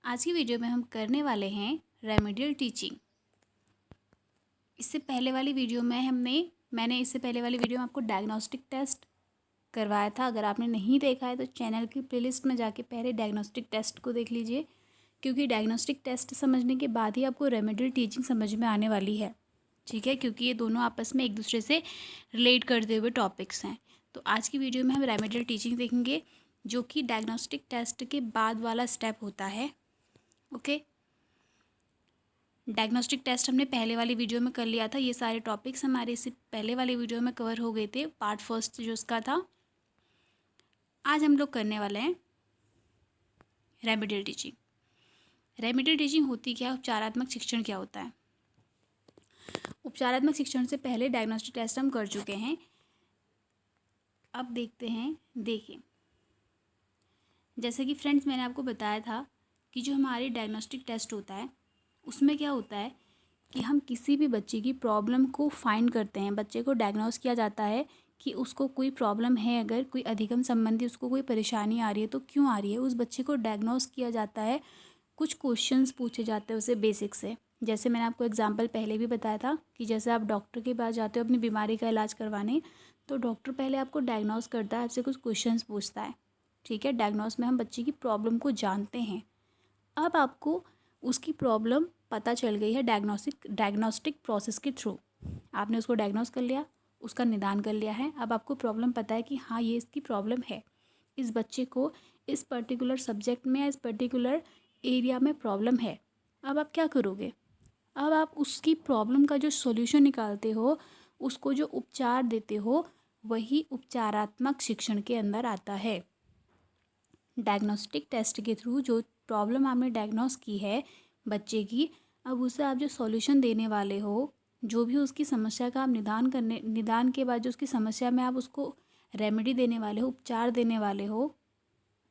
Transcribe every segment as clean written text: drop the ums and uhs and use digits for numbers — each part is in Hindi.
आज की वीडियो में हम करने वाले हैं रेमेडियल टीचिंग। इससे पहले वाली वीडियो में मैंने इससे पहले वाली वीडियो में आपको डायग्नोस्टिक टेस्ट करवाया था। अगर आपने नहीं देखा है तो चैनल की प्लेलिस्ट में जाके पहले डायग्नोस्टिक टेस्ट को देख लीजिए, क्योंकि डायग्नोस्टिक टेस्ट समझने के बाद ही आपको रेमेडियल टीचिंग समझ में आने वाली है। ठीक है, क्योंकि ये दोनों आपस में एक दूसरे से रिलेट करते हुए टॉपिक्स हैं। तो आज की वीडियो में हम रेमेडियल टीचिंग देखेंगे, जो कि डायग्नोस्टिक टेस्ट के बाद वाला स्टेप होता है। ओके, डायग्नोस्टिक टेस्ट हमने पहले वाली वीडियो में कर लिया था। ये सारे टॉपिक्स हमारे इससे पहले वाली वीडियो में कवर हो गए थे, पार्ट फर्स्ट जो उसका था। आज हम लोग करने वाले हैं रेमेडियल टीचिंग। रेमेडियल टीचिंग होती क्या है, उपचारात्मक शिक्षण क्या होता है। उपचारात्मक शिक्षण से पहले डायग्नोस्टिक टेस्ट हम कर चुके हैं। अब देखते हैं, देखिए जैसे कि फ्रेंड्स मैंने आपको बताया था कि जो हमारी डायग्नोस्टिक टेस्ट होता है उसमें क्या होता है कि हम किसी भी बच्चे की प्रॉब्लम को फाइंड करते हैं। बच्चे को डायग्नोस किया जाता है कि उसको कोई प्रॉब्लम है, अगर कोई अधिगम संबंधी उसको कोई परेशानी आ रही है तो क्यों आ रही है, उस बच्चे को डायग्नोस किया जाता है। कुछ क्वेश्चंस पूछे जाते हैं उसे बेसिक से। जैसे मैंने आपको एग्जांपल पहले भी बताया था कि जैसे आप डॉक्टर के पास जाते हो अपनी बीमारी का इलाज करवाने, तो डॉक्टर पहले आपको डायग्नोस करता है, आपसे कुछ क्वेश्चंस पूछता है। ठीक है, डायग्नोस में हम बच्चे की प्रॉब्लम को जानते हैं। अब आपको उसकी प्रॉब्लम पता चल गई है डायग्नोस्टिक प्रोसेस के थ्रू। आपने उसको डायग्नोस कर लिया, उसका निदान कर लिया है। अब आपको प्रॉब्लम पता है कि हाँ ये इसकी प्रॉब्लम है, इस बच्चे को इस पर्टिकुलर सब्जेक्ट में या इस पर्टिकुलर एरिया में प्रॉब्लम है। अब आप क्या करोगे, अब आप उसकी प्रॉब्लम का जो सॉल्यूशन निकालते हो, उसको जो उपचार देते हो, वही उपचारात्मक शिक्षण के अंदर आता है। डायग्नोस्टिक टेस्ट के थ्रू जो प्रॉब्लम आपने डायग्नोस की है बच्चे की, अब उसे आप जो सॉल्यूशन देने वाले हो, जो भी उसकी समस्या का आप निदान के बाद जो उसकी समस्या में आप उसको रेमेडी देने वाले हो, उपचार देने वाले हो,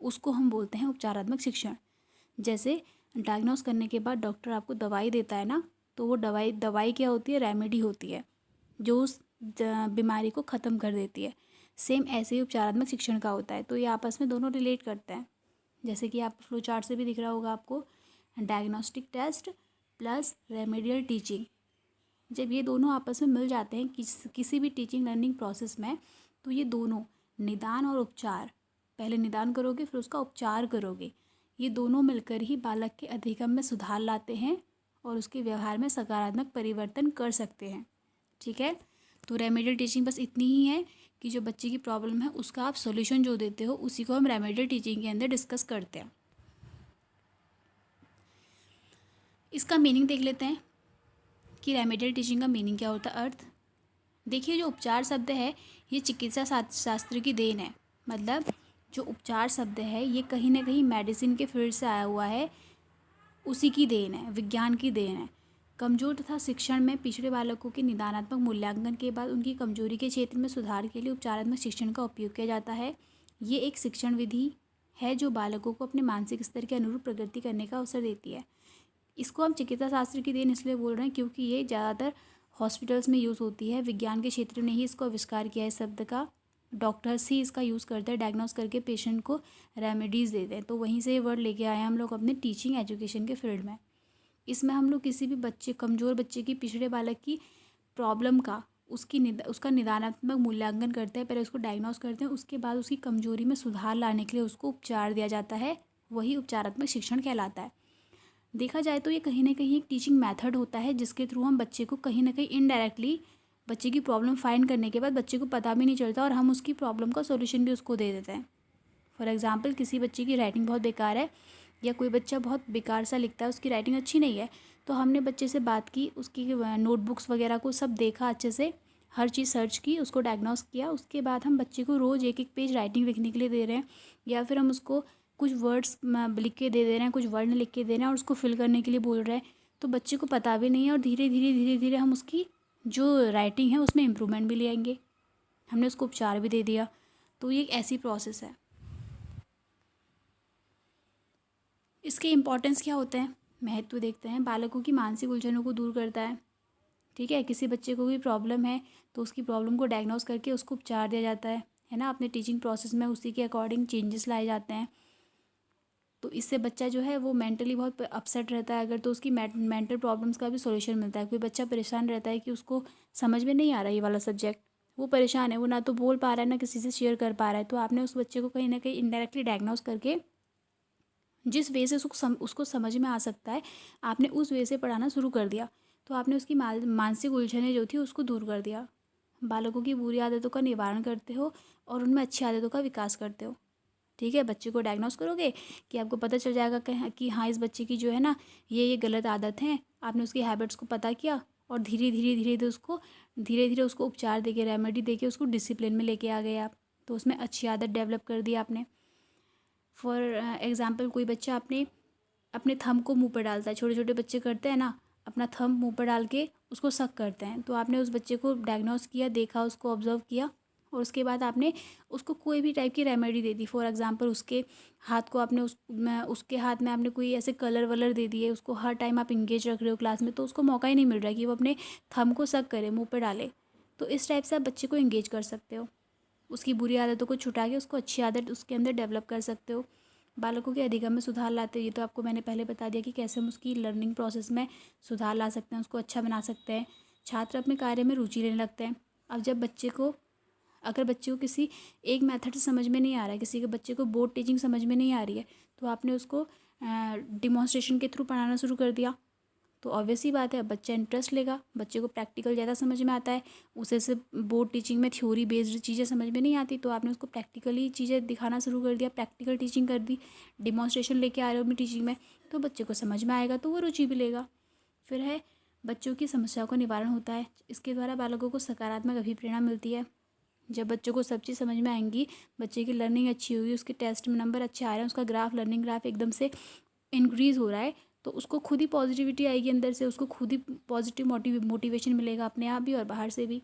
उसको हम बोलते हैं उपचारात्मक शिक्षण। जैसे डायग्नोस करने के बाद डॉक्टर आपको दवाई देता है ना, तो वो दवाई क्या होती है, रेमेडी होती है, जो उस बीमारी को ख़त्म कर देती है। सेम ऐसे ही उपचारात्मक शिक्षण का होता है। तो ये आपस में दोनों रिलेट करते हैं। जैसे कि आप फ्लो चार्ट से भी दिख रहा होगा आपको, diagnostic test plus remedial teaching, जब ये दोनों आपस में मिल जाते हैं किसी भी टीचिंग लर्निंग प्रोसेस में, तो ये दोनों निदान और उपचार, पहले निदान करोगे फिर उसका उपचार करोगे, ये दोनों मिलकर ही बालक के अधिगम में सुधार लाते हैं और उसके व्यवहार में सकारात्मक परिवर्तन कर सकते हैं। ठीक है, तो रेमेडियल टीचिंग बस इतनी ही है कि जो बच्चे की प्रॉब्लम है उसका आप सॉल्यूशन जो देते हो, उसी को हम रेमेडियल टीचिंग के अंदर डिस्कस करते हैं। इसका मीनिंग देख लेते हैं कि रेमेडियल टीचिंग का मीनिंग क्या होता है। अर्थ देखिए, जो उपचार शब्द है ये चिकित्सा शास्त्र की देन है। मतलब जो उपचार शब्द है ये कहीं ना कहीं मेडिसिन के फील्ड से आया हुआ है, उसी की देन है, विज्ञान की देन है। कमजोर तथा शिक्षण में पिछड़े बालकों के निदानात्मक मूल्यांकन के बाद उनकी कमजोरी के क्षेत्र में सुधार के लिए उपचारात्मक शिक्षण का उपयोग किया जाता है। ये एक शिक्षण विधि है जो बालकों को अपने मानसिक स्तर के अनुरूप प्रगति करने का अवसर देती है। इसको हम चिकित्सा शास्त्र की देन इसलिए बोल रहे हैं क्योंकि ये ज़्यादातर हॉस्पिटल्स में यूज़ होती है। विज्ञान के क्षेत्र ने ही इसको आविष्कार किया है इस शब्द का। डॉक्टर्स ही इसका यूज़ करते हैं, डायग्नोस करके पेशेंट को रेमेडीज़ देते हैं। तो वहीं से ये वर्ड लेके आए हैं हम लोग अपने टीचिंग एजुकेशन के फील्ड में। इसमें हम लोग किसी भी बच्चे, कमज़ोर बच्चे की, पिछड़े बालक की प्रॉब्लम का उसका निदानात्मक मूल्यांकन करते हैं। पहले उसको डायग्नोस करते हैं, उसके बाद उसकी कमजोरी में सुधार लाने के लिए उसको उपचार दिया जाता है। वही उपचारात्मक शिक्षण कहलाता है। देखा जाए तो ये कहीं ना कहीं एक टीचिंग मेथड होता है जिसके थ्रू हम बच्चे को कहीं ना कहीं इनडायरेक्टली, बच्चे की प्रॉब्लम फाइंड करने के बाद बच्चे को पता भी नहीं चलता और हम उसकी प्रॉब्लम का सॉल्यूशन भी उसको दे देते हैं। फॉर एग्जांपल, किसी बच्चे की राइटिंग बहुत बेकार है या कोई बच्चा बहुत बेकार सा लिखता है, उसकी राइटिंग अच्छी नहीं है, तो हमने बच्चे से बात की, उसकी नोटबुक्स वगैरह को सब देखा, अच्छे से हर चीज़ सर्च की, उसको डायग्नोस किया। उसके बाद हम बच्चे को रोज़ एक एक पेज राइटिंग लिखने के लिए दे रहे हैं, या फिर हम उसको कुछ वर्ड्स लिख के दे रहे हैं, कुछ वर्ड लिख के दे रहे हैं और उसको फिल करने के लिए बोल रहे हैं। तो बच्चे को पता भी नहीं है और धीरे धीरे हम उसकी जो राइटिंग है उसमें इम्प्रूवमेंट भी ले आएंगे। हमने उसको उपचार भी दे दिया। तो ये एक ऐसी प्रोसेस है। इसके इम्पॉर्टेंस क्या होते हैं, महत्व देखते हैं। बालकों की मानसिक उलझनों को दूर करता है। ठीक है, किसी बच्चे को कोई प्रॉब्लम है तो उसकी प्रॉब्लम को डायग्नोस करके उसको उपचार दिया जाता है ना। अपने टीचिंग प्रोसेस में उसी के अकॉर्डिंग चेंजेस लाए जाते हैं। तो इससे बच्चा जो है वो मेंटली बहुत अपसेट रहता है अगर, तो उसकी मेंटल प्रॉब्लम्स का भी सॉल्यूशन मिलता है। कोई बच्चा परेशान रहता है कि उसको समझ में नहीं आ रहा ये वाला सब्जेक्ट, वो परेशान है, वो ना तो बोल पा रहा है ना किसी से शेयर कर पा रहा है, तो आपने उस बच्चे को कहीं ना कहीं इनडायरेक्टली डायग्नोस करके जिस वे से उसको समझ में आ सकता है आपने उस वे से पढ़ाना शुरू कर दिया, तो आपने उसकी मानसिक उलझनें जो थी उसको दूर कर दिया। बालकों की बुरी आदतों का निवारण करते हो और उनमें अच्छी आदतों का विकास करते हो। ठीक है, बच्चे को डायग्नोस करोगे कि आपको पता चल जाएगा कि हाँ इस बच्चे की जो है ना ये गलत आदत है। आपने उसकी हैबिट्स को पता किया और धीरे धीरे उसको उपचार देके, रेमेडी देके उसको डिसिप्लिन में लेके आ गए आप, तो उसमें अच्छी आदत डेवलप कर दी आपने। फॉर एग्ज़ाम्पल कोई बच्चा अपने थंब को मुंह पर डालता है, छोटे छोटे बच्चे करते हैं ना, अपना थंब मुंह पर डाल के उसको सक करते हैं, तो आपने उस बच्चे को डायग्नोस किया, देखा, उसको ऑब्जर्व किया और उसके बाद आपने उसको कोई भी टाइप की remedy they the. For example उसके हाथ को आपने उसके हाथ में आपने कोई ऐसे कलर वलर दे दिए, उसको हर टाइम आप इंगेज रख रहे हो क्लास में, तो उसको मौका ही नहीं मिल रहा है कि वो अपने थंब को सक करे, मुँह पर डाले। तो इस टाइप से आप बच्चे को इंगेज कर सकते हो, उसकी बुरी आदतों को छुटा के उसको अच्छी आदत उसके अंदर डेवलप कर सकते हो। बालकों के अधिगम में सुधार लाते हो, ये तो आपको मैंने पहले बता दिया कि कैसे हम उसकी लर्निंग प्रोसेस में सुधार ला सकते हैं, उसको अच्छा बना सकते हैं। छात्र अपने कार्य में रुचि लेने लगते हैं। अब जब अगर बच्चे को किसी एक मेथड से समझ में नहीं आ रहा है, किसी के बच्चे को बोर्ड टीचिंग समझ में नहीं आ रही है, तो आपने उसको डिमॉन्स्ट्रेशन के थ्रू पढ़ाना शुरू कर दिया, तो ऑब्वियस ही बात है बच्चा इंटरेस्ट लेगा, बच्चे को प्रैक्टिकल ज़्यादा समझ में आता है। उसे से बोर्ड टीचिंग में थ्योरी बेस्ड चीज़ें समझ में नहीं आती, तो आपने उसको प्रैक्टिकली चीज़ें दिखाना शुरू कर दिया, प्रैक्टिकल टीचिंग कर दी, डिमॉन्स्ट्रेशन लेके आ रहे हो अपनी टीचिंग में, तो बच्चे को समझ में आएगा, तो वो रुचि भी लेगा। फिर है बच्चों की समस्याओं का निवारण होता है, इसके द्वारा बालकों को सकारात्मक अभिप्रेरणा मिलती है। जब बच्चों को सब चीज़ समझ में आएंगी, बच्चे की लर्निंग अच्छी होगी, उसके टेस्ट में नंबर अच्छे आ रहे हैं, उसका लर्निंग ग्राफ एकदम से इंक्रीज़ हो रहा है, तो उसको खुद ही पॉजिटिविटी आएगी अंदर से, उसको खुद ही पॉजिटिव मोटिवेशन मिलेगा अपने आप भी और बाहर से भी।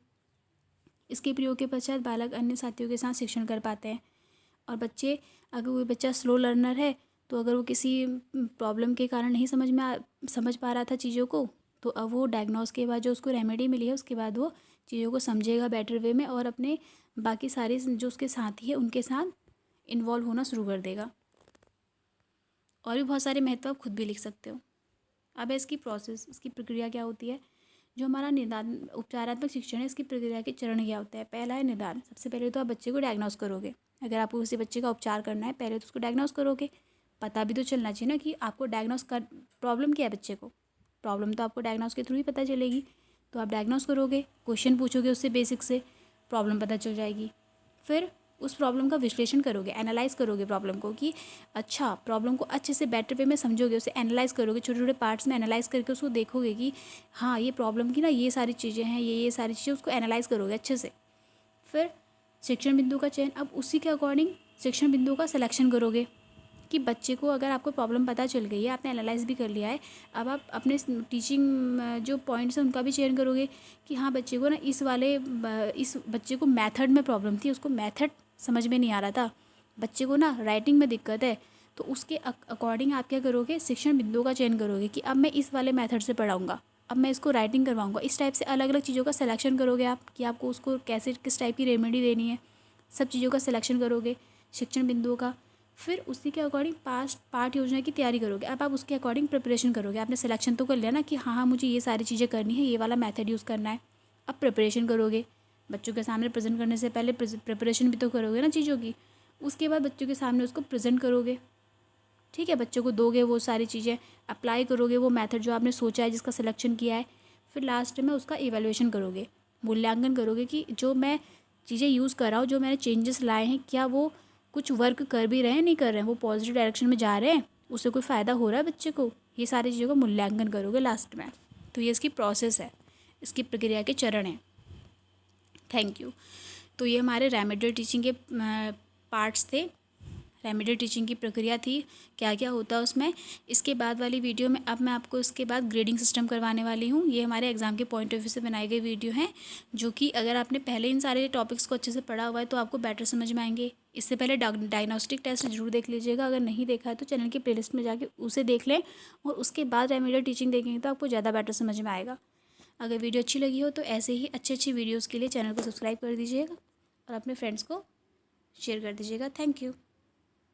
इसके प्रयोग के पश्चात बालक अन्य साथियों के साथ शिक्षण कर पाते हैं। और अगर कोई बच्चा स्लो लर्नर है, तो अगर वो किसी प्रॉब्लम के कारण नहीं समझ पा रहा था चीज़ों को, तो अब वो डायग्नोस के बाद जो उसको रेमेडी मिली है उसके बाद वो चीज़ों को समझेगा बेटर वे में और अपने बाकी सारे जो उसके साथी है उनके साथ इन्वॉल्व होना शुरू कर देगा। और भी बहुत सारे महत्व आप खुद भी लिख सकते हो। अब है इसकी प्रोसेस, इसकी प्रक्रिया क्या होती है। जो हमारा निदान उपचारात्मक शिक्षण है, इसकी प्रक्रिया के चरण क्या होते हैं। पहला है निदान। सबसे पहले तो आप बच्चे को डायग्नोस करोगे। अगर आपको किसी बच्चे का उपचार करना है, पहले तो उसको डायग्नोस करोगे। पता भी तो चलना चाहिए ना कि आपको प्रॉब्लम क्या है बच्चे को। प्रॉब्लम तो आपको डायग्नोस के थ्रू ही पता चलेगी। तो आप डायग्नोस करोगे, क्वेश्चन पूछोगे उससे बेसिक से, प्रॉब्लम पता चल जाएगी। फिर उस प्रॉब्लम का विश्लेषण करोगे, एनालाइज करोगे प्रॉब्लम को कि अच्छा, प्रॉब्लम को अच्छे से बेटर वे में समझोगे, उसे एनालाइज करोगे, छोटे छोटे पार्ट्स में एनालाइज करके उसको देखोगे कि हाँ ये प्रॉब्लम की ना ये सारी चीज़ें हैं, ये सारी चीज़ें, उसको एनालाइज करोगे अच्छे से। फिर शिक्षण बिंदु का चयन, अब उसी के अकॉर्डिंग शिक्षण बिंदु का सिलेक्शन करोगे कि बच्चे को अगर आपको प्रॉब्लम पता चल गई है, आपने एनालाइज भी कर लिया है, अब आप अपने टीचिंग जो पॉइंट्स हैं उनका भी चयन करोगे कि हाँ बच्चे को ना इस बच्चे को मेथड में प्रॉब्लम थी, उसको मेथड समझ में नहीं आ रहा था, बच्चे को ना राइटिंग में दिक्कत है, तो उसके अकॉर्डिंग आप क्या करोगे, शिक्षण बिंदुओं का चयन करोगे कि अब मैं इस वाले मेथड से पढ़ाऊँगा, अब मैं इसको राइटिंग करवाऊँगा। इस टाइप से अलग अलग चीज़ों का सिलेक्शन करोगे आप कि आपको उसको किस टाइप की रेमेडी देनी है, सब चीज़ों का सिलेक्शन करोगे शिक्षण बिंदुओं का। फिर उसी के अकॉर्डिंग पाठ योजना की तैयारी करोगे। अब आप उसके अकॉर्डिंग प्रिपरेशन करोगे। आपने सिलेक्शन तो कर लिया ना कि हाँ मुझे ये सारी चीज़ें करनी है, ये वाला मेथड यूज़ करना है। अब प्रिपरेशन करोगे, बच्चों के सामने प्रेजेंट करने से पहले प्रिपरेशन भी तो करोगे ना चीज़ों की। उसके बाद बच्चों के सामने उसको प्रेजेंट करोगे, ठीक है, बच्चों को दोगे वो सारी चीज़ें, अप्लाई करोगे वो मेथड जो आपने सोचा है, जिसका सिलेक्शन किया है। फिर लास्ट में उसका इवैल्यूएशन करोगे, मूल्यांकन करोगे कि जो मैं चीज़ें यूज़ कर रहा हूँ, जो मैंने चेंजेस लाए हैं, क्या वो कुछ वर्क कर भी रहे हैं, नहीं कर रहे हैं, वो पॉजिटिव डायरेक्शन में जा रहे हैं, उससे कोई फ़ायदा हो रहा है बच्चे को, ये सारी चीज़ों का मूल्यांकन करोगे लास्ट में। तो ये इसकी प्रोसेस है, इसकी प्रक्रिया के चरण हैं। Thank you. तो ये हमारे रेमेडियल टीचिंग के पार्ट्स थे, रेमेडियल टीचिंग की प्रक्रिया थी, क्या क्या होता है उसमें। इसके बाद वाली वीडियो में अब मैं आपको इसके बाद ग्रेडिंग सिस्टम करवाने वाली हूँ। ये हमारे एग्ज़ाम के पॉइंट ऑफ व्यू से बनाई गई वीडियो हैं, जो कि अगर आपने पहले इन सारे टॉपिक्स को अच्छे से पढ़ा हुआ है तो आपको बेटर समझ में आएंगे। इससे पहले डायग्नोस्टिक टेस्ट जरूर देख लीजिएगा, अगर नहीं देखा है तो चैनल की प्लेलिस्ट में जाके उसे देख लें और उसके बाद रेमेडियल टीचिंग देखेंगे तो आपको ज़्यादा बेटर समझ में आएगा। अगर वीडियो अच्छी लगी हो तो ऐसे ही अच्छी वीडियोज़ के लिए चैनल को सब्सक्राइब कर दीजिएगा और अपने फ्रेंड्स को शेयर कर दीजिएगा। Thank you.